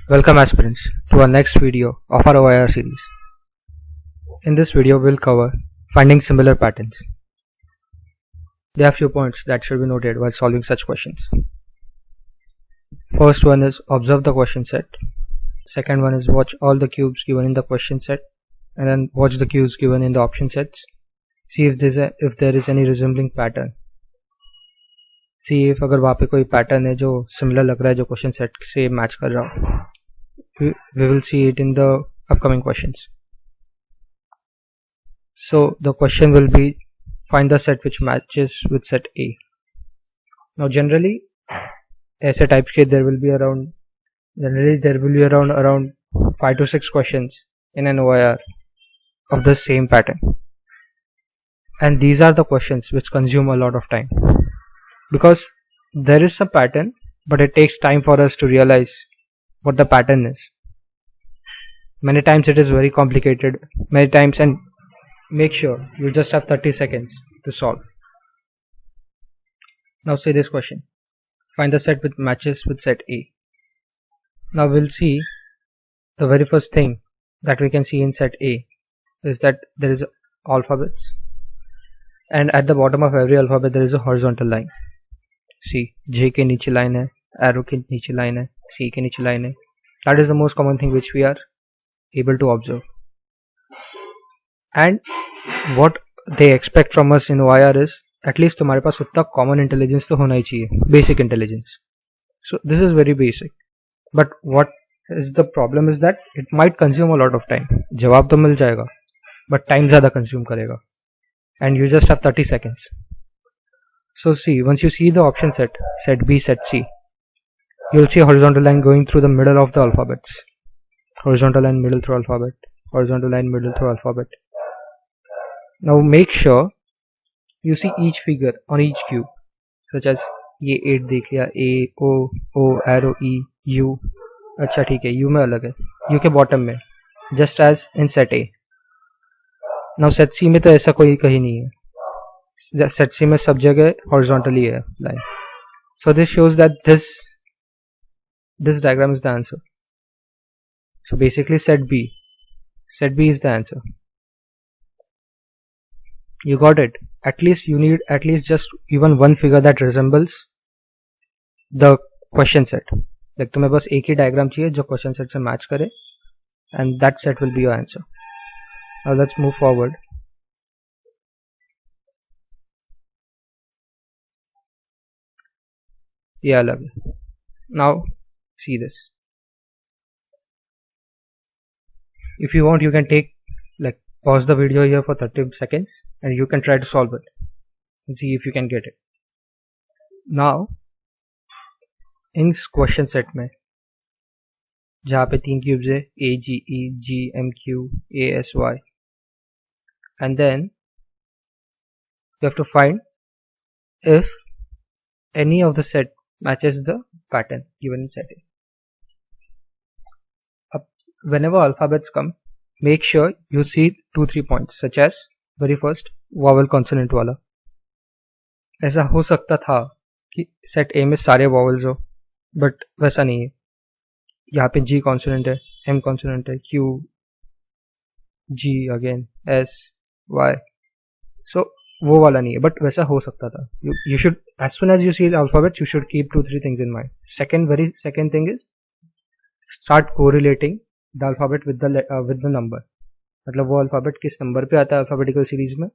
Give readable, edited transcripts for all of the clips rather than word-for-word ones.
Welcome aspirants to our next video of our OIR series. In this video we'll cover finding similar patterns. There are few points that should be noted while solving such questions. First one is observe the question set. Second one is watch all the cubes given in the question set and then watch the cubes given in the option sets. See if there is any resembling pattern. See if अगर वहाँ पे कोई pattern है जो similar लग रहा है जो question set से match कर रहा हो. We will see it in the upcoming questions. So the question will be find the set which matches with set A. Now generally ऐसे types के there will be around 5 to 6 questions in an OIR of the same pattern, and these are the questions which consume a lot of time because there is a pattern but it takes time for us to realize what the pattern is. Many times it is very complicated, and make sure you just have 30 seconds to solve. Now say this question, find the set which matches with set A. Now we'll see the very first thing that we can see in set A is that there is alphabets, and at the bottom of every alphabet there is a horizontal line. See, J के नीचे line है, arrow के नीचे line है, C के नीचे line है. That is the most common thing which we are able to observe. And what they expect from us in OIR is at least तुम्हारे पास उतना common intelligence तो होना ही चाहिए, basic intelligence. So this is very basic. But what is the problem is that it might consume a lot of time. जवाब तो मिल जाएगा, but time ज़्यादा consume करेगा. And you just have 30 seconds. So see, once you see the option set B, set C, you'll see a horizontal line going through the middle of the alphabets. Horizontal line middle through alphabet, horizontal line middle through alphabet. Now make sure you see each figure on each cube, such as ये 8 देख लिया, A, O, arrow, E, U. अच्छा ठीक है, U में अलग है, U के bottom में, just as in set A. Now set C में तो ऐसा कोई कहीं नहीं है. Set C में सब जगह horizontally है line. So this shows that this diagram is the answer. So basically set B is the answer. You got it. At least you need at least just even one figure that resembles the question set. Like तुम्हें बस एक ही diagram चाहिए जो question set से match करे, and that set will be your answer. Now let's move forward. ये अलग है. Now see this. If you want, you can pause the video here for 30 seconds and you can try to solve it and see if you can get it. Now in question set में जहाँ पे 3 cubes है A, G, E, G, M, Q, A, S, Y, and then you have to find if any of the set matches the pattern given in set A. Whenever alphabets come, make sure you see 2-3 points, such as very first vowel consonant वाला. ऐसा हो सकता था कि set A में सारे vowels हो, but वैसा नहीं है. यहाँ पे G consonant है, M consonant है, Q, G again, S, Y. So वो वाला नहीं है, but वैसा हो सकता था. You should, as soon as you see the alphabets, you should keep 2-3 things in mind. Very second thing is start correlating the alphabet with the number. मतलब वो alphabet किस number पे आता है alphabetical series में,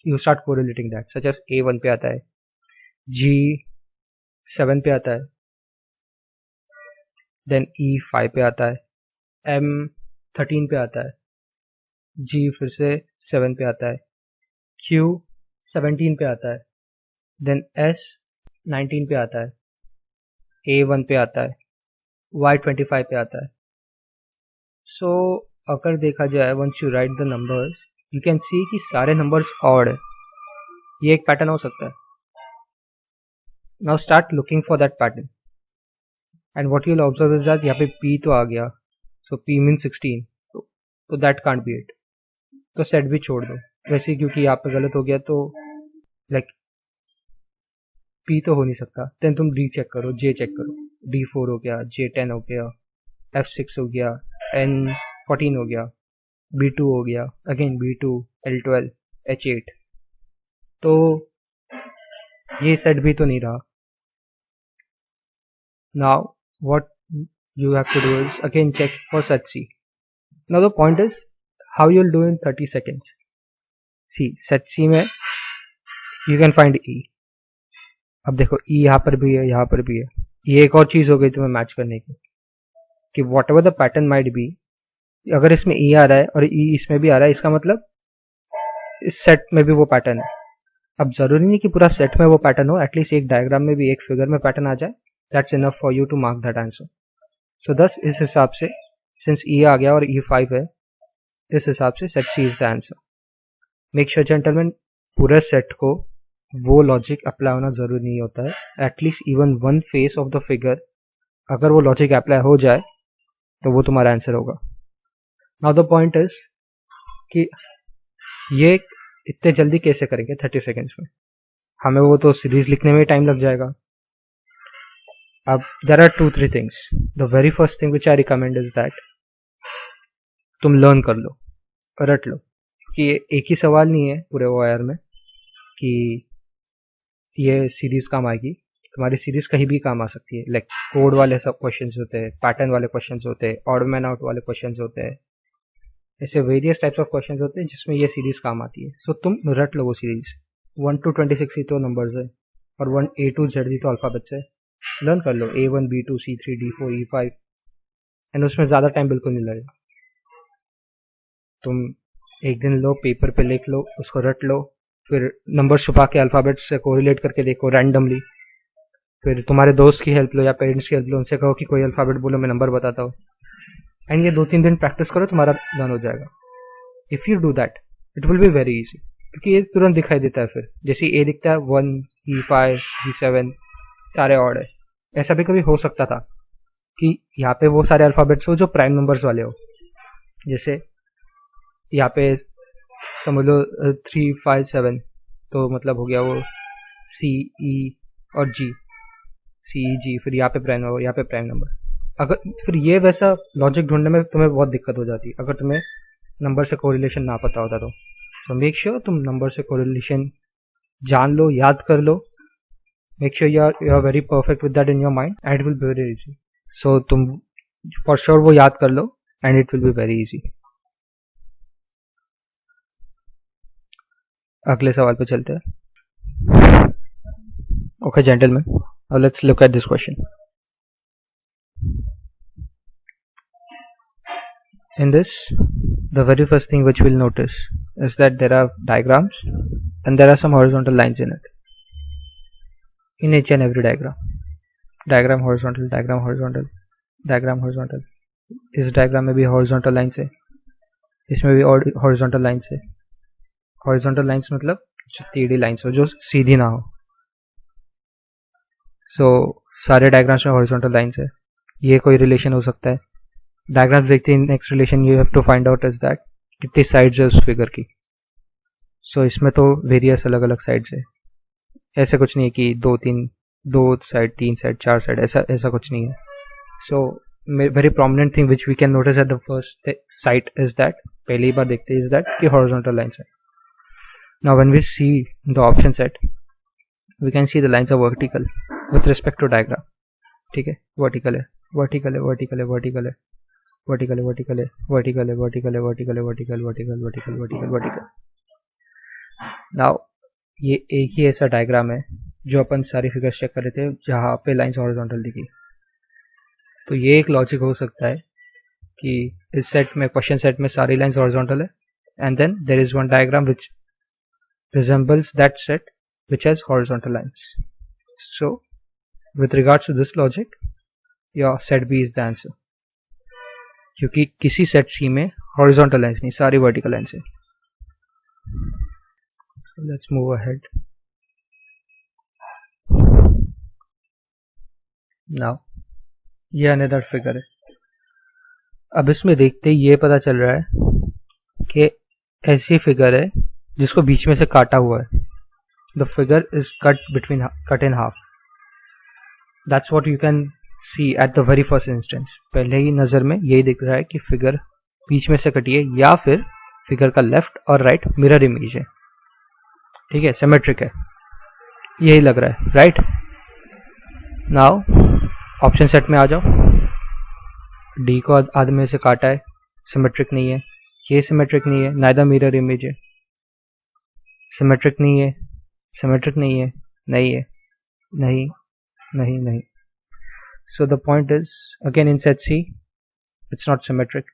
you start correlating that. Such as A 1 पे आता है, G 7 पे आता है, then E 5 पे आता है, M 13 पे आता है, G फिर से 7 पे आता है, Q 17 पे आता है, then S 19 पे आता है, A 1 पे आता है, Y 25 पे आता है. So अगर देखा जाए, once you write the numbers, you can see कि सारे numbers odd है. ये एक pattern हो सकता है. Now start looking for that pattern, and what you'll observe is that यहाँ पे P तो आ गया, so P means 16, so that can't be it. तो set भी छोड़ दो वैसे, क्योंकि यहाँ पे गलत हो गया तो P तो हो नहीं सकता. then तुम D चेक करो, J चेक करो, D4 हो गया, J10 हो गया, F6 हो गया, N14 हो गया, B2 हो गया, अगेन B2, L12, H8, तो ये सेट भी तो नहीं रहा. Now what you have to do is again check for set C. Now the point is how you'll do in 30 seconds. See, set C में you can find E. अब देखो E यहाँ पर भी है, यहाँ पर भी है. ये एक और चीज हो गई तुम्हें मैच करने की कि what ever the pattern might be, अगर इसमें E आ रहा है और E इसमें भी आ रहा है, इसका मतलब इस सेट में भी वो पैटर्न है. अब जरूरी नहीं कि पूरा सेट में वो पैटर्न हो, एटलीस्ट एक डायग्राम में भी एक फिगर में पैटर्न आ जाए. That's enough for you to mark that answer. So दस इस हिसाब से सिंस E आ गया और E5 है, इस हिसाब से set C is the answer. Make sure gentleman पूरे सेट को वो लॉजिक अप्लाई होना जरूरी नहीं होता है. At least even one face of the figure अगर वो लॉजिक अप्लाई हो जाए तो वो तुम्हारा आंसर होगा. नाउ द पॉइंट इज कि ये इतने जल्दी कैसे करेंगे 30 सेकेंड्स में, हमें वो तो सीरीज लिखने में टाइम लग जाएगा. अब there are 2-3 things. The very first thing which I recommend is that तुम लर्न कर लो, रट लो, कि एक ही सवाल नहीं है पूरे OIR में कि ये सीरीज काम आएगी. तुम्हारी सीरीज कहीं भी काम आ सकती है. लाइक कोड वाले सब क्वेश्चंस होते हैं, पैटर्न वाले क्वेश्चंस होते हैं, ऑड मैन आउट वाले क्वेश्चंस होते हैं, ऐसे वेरियस टाइप्स ऑफ क्वेश्चंस होते हैं जिसमें ये सीरीज काम आती है. सो तुम रट लो वो सीरीज. 1 to 26 ही तो नंबर्स है और 1 A to Z ही तो अल्फाबेट्स है. लर्न कर लो A1, B2, C3, D4, E5 and उसमें ज़्यादा टाइम बिल्कुल नहीं लगेगा. तुम एक दिन लो, पेपर पे लिख लो, उसको रट लो, फिर नंबर छुपा के अल्फाबेट्स से कोरिलेट करके देखो रैंडमली. फिर तुम्हारे दोस्त की हेल्प लो या पेरेंट्स की हेल्प लो, उनसे कहो कि कोई अल्फाबेट बोलो, मैं नंबर बताता हूँ. एंड ये 2-3 दिन प्रैक्टिस करो, तुम्हारा लर्न हो जाएगा. If you do that it will be very easy, क्योंकि ये तुरंत दिखाई देता है. फिर जैसे A दिखता है 1, E5, G7 सारे ऑड है. ऐसा भी कभी हो सकता था कि यहाँ पे वो सारे अल्फाबेट्स हो जो प्राइम नंबर्स वाले हो. जैसे यहाँ पे समझ लो 3, 5, 7, तो मतलब हो गया वो C, E और G, C, E, G, फिर यहाँ पे प्राइम नंबर, यहाँ पे प्राइम नंबर. अगर फिर ये वैसा लॉजिक ढूंढने में तुम्हें बहुत दिक्कत हो जाती है अगर तुम्हें नंबर से कोरिलेशन ना पता होता तो. सो मेक श्योर तुम नंबर से कोरिलेशन जान लो, याद कर लो. Make sure you are very perfect with that in your mind and it will be very easy. So तुम फॉर श्योर वो याद कर लो and it will be very easy. अगले सवाल पे चलते हैं. Okay gentleman, now let's look at this question. In this, the very first thing which we'll notice is that there are diagrams and there are some horizontal lines in it. In each and every diagram. Diagram horizontal, diagram horizontal, diagram horizontal. इस diagram में भी horizontal lines है, इसमें भी horizontal lines है. Horizontal lines मतलब जो टेढ़ी lines हो, जो सीधी ना हो. So सारे diagrams में horizontal lines है. ये कोई relation हो सकता है. डायग्राम्स देखते हैं. Next relation you have to find out is that कितनी साइड्स है उस फिगर की. सो इसमें तो वेरियस अलग अलग साइड्स है. ऐसे कुछ नहीं है कि 2 साइड, 3 साइड, 4 साइड, ऐसा कुछ नहीं है. So very prominent thing which we can notice at the first sight is that, पहली बार देखते हैं इज दैट कि हॉरिजॉन्टल लाइन्स है. Now when we see the option set we can see the lines are vertical with respect to diagram. ठीक है, vertical है, vertical है, वर्टिकल है, वर्टिकल है, वर्टिकल है, वर्टिकल है, वर्टिकल है, वर्टिकल है, वर्टिकल है, vertical, vertical, vertical, vertical, vertical. Now ये एक ही ऐसा डायग्राम है जो अपन सारी फिगर्स चेक कर रहे थे जहाँ पे लाइंस हॉरिजॉन्टल दिखी. तो ये एक लॉजिक हो सकता है कि इस सेट में, क्वेश्चन सेट में सारी लाइंस हॉरिजॉन्टल है and then there is one diagram which resembles that set which has horizontal lines. So with regards to this logic your set B is the answer, क्योंकि किसी set C में horizontal lines नहीं, सारी vertical lines है. Let's move ahead. Now ये another figure है. अब इसमें देखते ही ये पता चल रहा है कि ऐसी फिगर है जिसको बीच में से काटा हुआ है. The figure is cut in half. That's what you can see at the very first instance पहले ही नज़र में यही दिख रहा है कि फिगर बीच में से कटी है या फिर फिगर का लेफ्ट और राइट मिरर इमेज है, ठीक है, सिमेट्रिक है, यही लग रहा है, राइट। नाउ ऑप्शन सेट में आ जाओ, डी को आधे में से काटा है, सिमेट्रिक नहीं है, ये सिमेट्रिक नहीं है, नाइदर मिरर इमेज है, सिमेट्रिक नहीं है, सिमेट्रिक नहीं है, नहीं है, नहीं, नहीं, नहीं। So the point is, again in set C, it's not symmetric.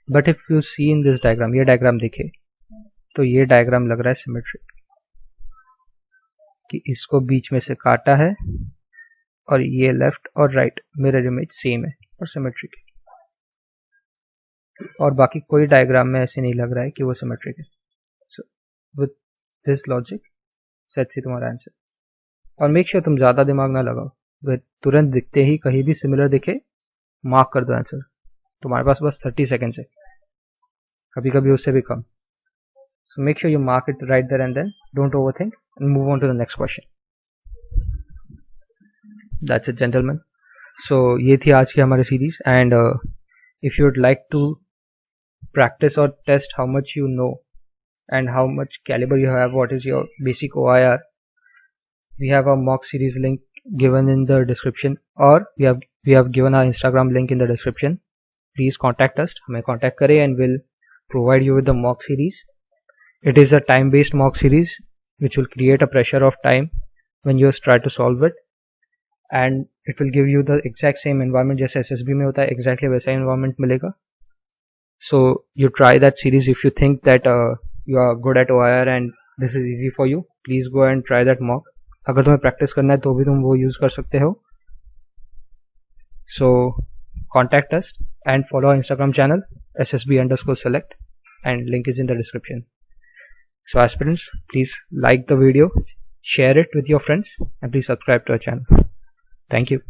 But if you see in this diagram, ये diagram देखे तो ये diagram लग रहा है symmetric, कि इसको बीच में से काटा है और ये लेफ्ट और राइट मिरर इमेज सेम है और सिमेट्रिक है, और बाकी कोई डायग्राम में ऐसे नहीं लग रहा है कि वो सिमेट्रिक है। So with this logic set C तुम्हारा आंसर। और मेक श्योर तुम ज़्यादा दिमाग ना लगाओ, वे तुरंत दिखते ही कहीं भी सिमिलर दिखे मार्क कर दो आंसर, तुम्हारे पास बस 30 सेकेंड्स है, कभी कभी उससे भी कम। So make sure you mark it right there and then don't overthink and move on to the next question. That's it gentleman. So ये थी आज की हमारी series, and if you would like to practice or test how much you know and how much caliber you have, what is your basic OIR, we have a mock series link given in the description, or we have given our Instagram link in the description. Please contact us, हमें contact करें and we'll provide you with the mock series. It is a time based mock series which will create a pressure of time when you try to solve it, and it will give you the exact same environment जैसे SSB में होता है, exactly वैसा environment मिलेगा. So you try that series if you think that you are good at OIR and this is easy for you. Please go and try that mock. अगर तुम्हें practice करना है तो भी तुम वो यूज कर सकते हो. So contact us and follow our Instagram channel ssb_select, and link is in the description. So aspirants, please like the video, share it with your friends, and please subscribe to our channel. Thank you.